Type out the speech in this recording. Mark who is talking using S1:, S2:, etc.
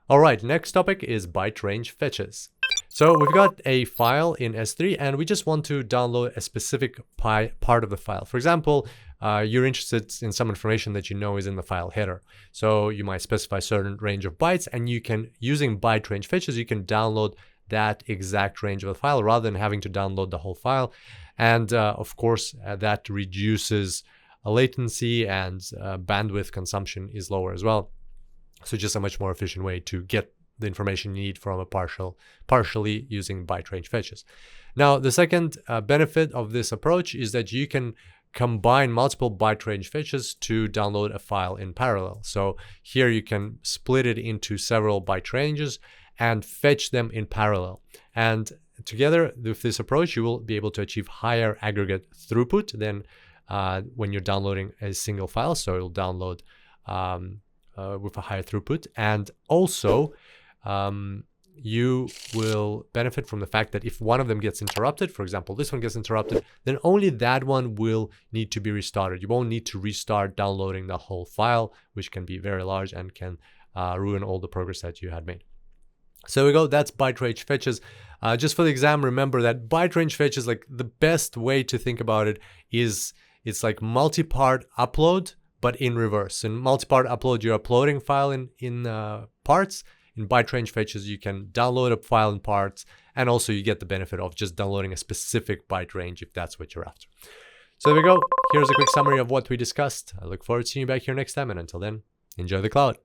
S1: All right, next topic is byte range fetches. So we've got a file in S3 and we just want to download a specific part of the file. For example, you're interested in some information that you know is in the file header. So you might specify a certain range of bytes, and you can, using byte range fetches, you can download that exact range of the file rather than having to download the whole file. And of course, that reduces latency, and bandwidth consumption is lower as well. So just a much more efficient way to get the information you need from a partially using byte range fetches. Now, the second benefit of this approach is that you can combine multiple byte range fetches to download a file in parallel. So here you can split it into several byte ranges and fetch them in parallel. And together with this approach, you will be able to achieve higher aggregate throughput than when you're downloading a single file. So it'll download with a higher throughput. And also, you will benefit from the fact that if one of them gets interrupted, for example, this one gets interrupted, then only that one will need to be restarted. You won't need to restart downloading the whole file, which can be very large and can ruin all the progress that you had made. So there we go, that's byte range fetches. Just for the exam, remember that byte range fetches, like the best way to think about it is it's like multi-part upload, but in reverse. In multi-part upload, you're uploading file in parts. In byte range fetches, you can download a file in parts, and also you get the benefit of just downloading a specific byte range if that's what you're after. So there we go. Here's a quick summary of what we discussed. I look forward to seeing you back here next time, and until then, enjoy the cloud.